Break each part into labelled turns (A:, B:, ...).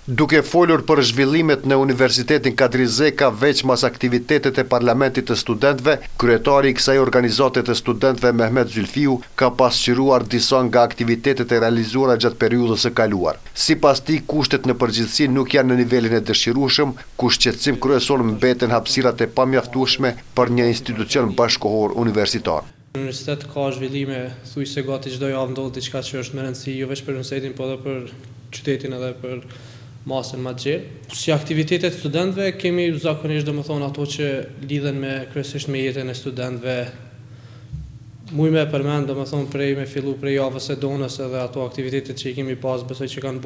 A: Duke folur për zhvillimet në Universitetin Kadrizeka veç mas aktivitetet e Parlamentit të Studentëve, kryetari i kësaj organizate të studentëve Mehmet Zylfiu ka pasqyruar disa nga aktivitetet e realizuara gjatë periudhës së kaluar. Sipas tij, kushtet në përgjithësi nuk janë në nivelin e dëshirueshëm, ku shqetësim kryesor mbeten hapësirat e pamjaftueshme për një institucion bashkëkohor universitar.
B: Në universitet ka zhvillime, thuaj se gati çdo javë ndodh diçka që është me rëndësi jo vetëm për universitetin, por edhe për qytetin edhe për masën më të gjerë. Si aktivitetet studentëve kemi zakonisht ato që lidhen kryesisht me jetën e studentëve. Muj me përmend me fillu prej javës së donës edhe ato aktivitetet që i kemi pas, besoj që kanë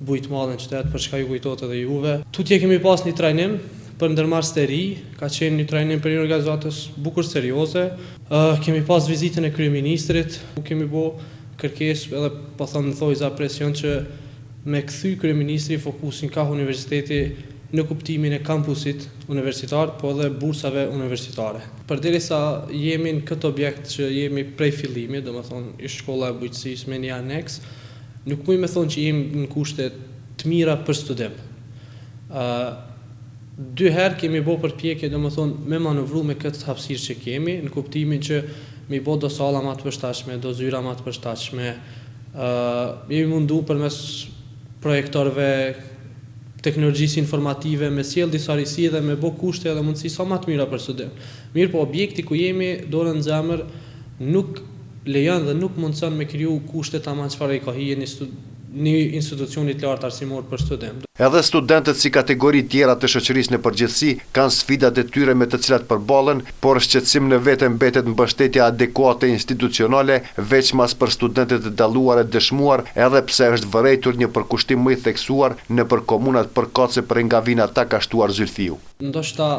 B: bujt madhe në qytet, për çka ju kujtohet edhe juve. Tutje kemi pas një trajnim për ndërmarrës të ri, ka qenë një trajnim për një organizatës bukur serioze. Kemi pas vizitën e kryeministrit, kemi bë kërkesë edhe po thoj za presion që me kthy kryeministri fokusin ka universiteti në kuptimin e kampusit universitar, po edhe bursave universitare. Përderisa jemi në këtë objekt që jemi prej fillimit, ish shkolla e bujqësisë me një aneks, nuk mund me thonë që jemi në kushte të mira për studim. Dy herë kemi bë përpjekje me manovru me këtë hapësirë që kemi, në kuptimin që mi bë do salla më të përshtatshme, do zyra më të përshtatshme. Jemi mundu përmes projektorëve, teknologjisë informative, me sjell disa risi dhe me bë kushte edhe mundësi sa më të mira për studim. Mirë, po objekti ku jemi dorën në zemër nuk lejon dhe nuk mundson me kriju kushte tamam çfarë i ka hije një institucionit lartë arsimor për studim.
A: Edhe studentët si kategori tjera të shoqërisë në përgjithësi kanë sfidat e tyre me të cilat përballen, por shqetësim në vete mbetet mbështetja adekuate institucionale, veç mas për studentët e dalluar e dëshmuar, edhe pse është vërejtur një përkushtim më i theksuar në për komunat përkatëse për nga vina ata ka shtuar Zylfiu.
B: Ndoshta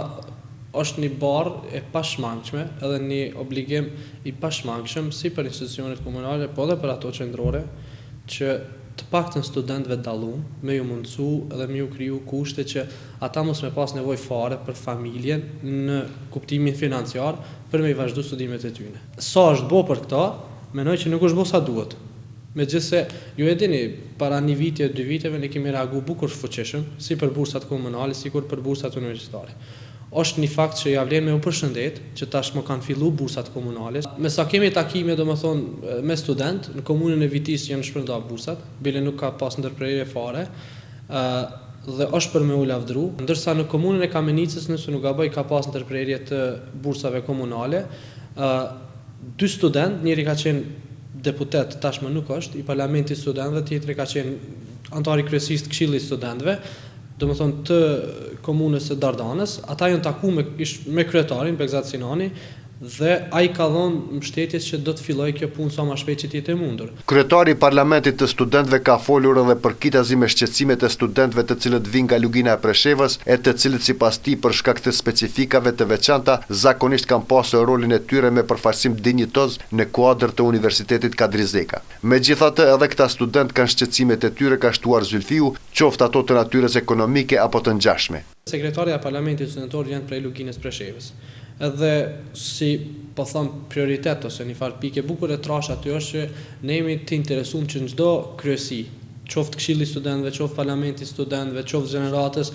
B: është një barë e pashmangshme edhe një obligim i pashmangshëm si për institucionet komunale, po edhe për ato qendrore, që të paktën studentëve dallum, me ju mundësu edhe me ju kriju kushte që ata mos me pas nevojë fare për familjen në kuptimin financiar për me i vazhdu studimet e tyre. Sa është bo për këta, menoj që nuk është bo sa duhet. Megjithse ju e dini, para një vitje, 2 viteve ne kemi reagu bukur fuqishëm, si për bursat komunale, si kur për bursat universitare. Është një fakt që ja vlen me u përshëndet, që tashmë kanë fillu bursat komunale. Me sa kemi takime me student, në komunën e Vitis janë shpërnda bursat, bile nuk ka pas ndërprerje fare, dhe është për me u lavdru, ndërsa në komunën e Kamenicës, nëse nuk gaboj, ka pas ndërprerje të bursave komunale. 2 student, njëri ka qenë deputet, tashmë nuk është, i parlamentit studentëve, tjetri ka qenë antari kryesisë të Këshillit studentëve, të komunës së Dardanës. Ata janë taku me kryetarin Begzat Sinani dhe ai ka dhënë mbështetjes që do të fillojë kjo punë sa më shpejt që të jetë mundur.
A: Kryetari i Parlamentit të Studentëve ka folur edhe për kitazi me shqetësimet e studentëve të cilët vijnë nga Lugina e Preshevës, e të cilët sipas tij për shkak të specifikave të veçanta zakonisht kanë pasur rolin e tyre me përfaqësim dinjitoz në kuadër të Universitetit Kadrizeka. Megjithatë, edhe këta studentë kanë shqetësimet e tyre, ka shtuar Zylfiu, qoftë ato të natyrës ekonomike apo të ngjashme.
B: Sekretari i Parlamentit studentor janë prej Luginës Preshevës. Edhe si po them prioritet ose një farë pikë bukur e trash aty është që ne jemi të interesuar që çdo kryesi, qoftë Këshilli i Studentëve, qoftë Parlamenti i Studentëve, qoftë Gjeneratës,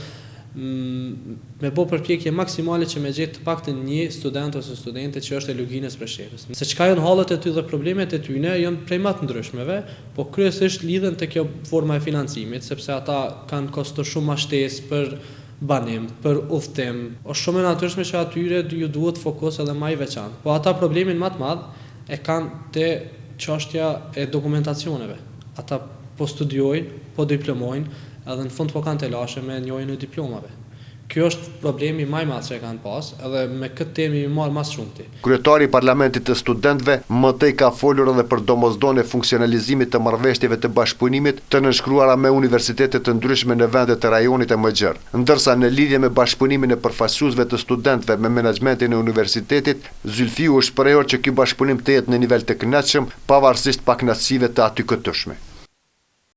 B: me bë përpjekje maksimale që me gjetë të paktën një student ose studente që është e Luginës Preshevës. Se çka janë hallet e ty dhe problemet e tyne janë prej më të ndryshmeve, po kryesisht lidhen te kjo forma e financimit, sepse ata kanë kosto shumë ma shtesë për banim, për udhtim. Është shumë e natyrshme që atyre ju duhet fokus edhe më i veçantë. Po ata problemin më të madh e kanë te çështja e dokumentacioneve. Ata po studiojnë, po diplomojnë, edhe në fund po kanë të lashe me njojën e diplomave. Kjo është problemi më i madh që kanë pas, edhe me këtë temë i marr më shumë.
A: Kryetari i Parlamentit të Studentëve më tej ka folur edhe për domosdoshmërinë e funksionalizimit të marrëveshjeve të bashkëpunimit të nënshkruara me universitete të ndryshme në vende të rajonit e Mëxher, ndërsa në lidhje me bashkëpunimin e përfaqësuesve të studentëve me menaxhmentin e universitetit, Zylfiu shprehur që ky bashkëpunim të jetë në nivel të kënaqshëm, pavarësisht pakënaqësive të aty këtyshme.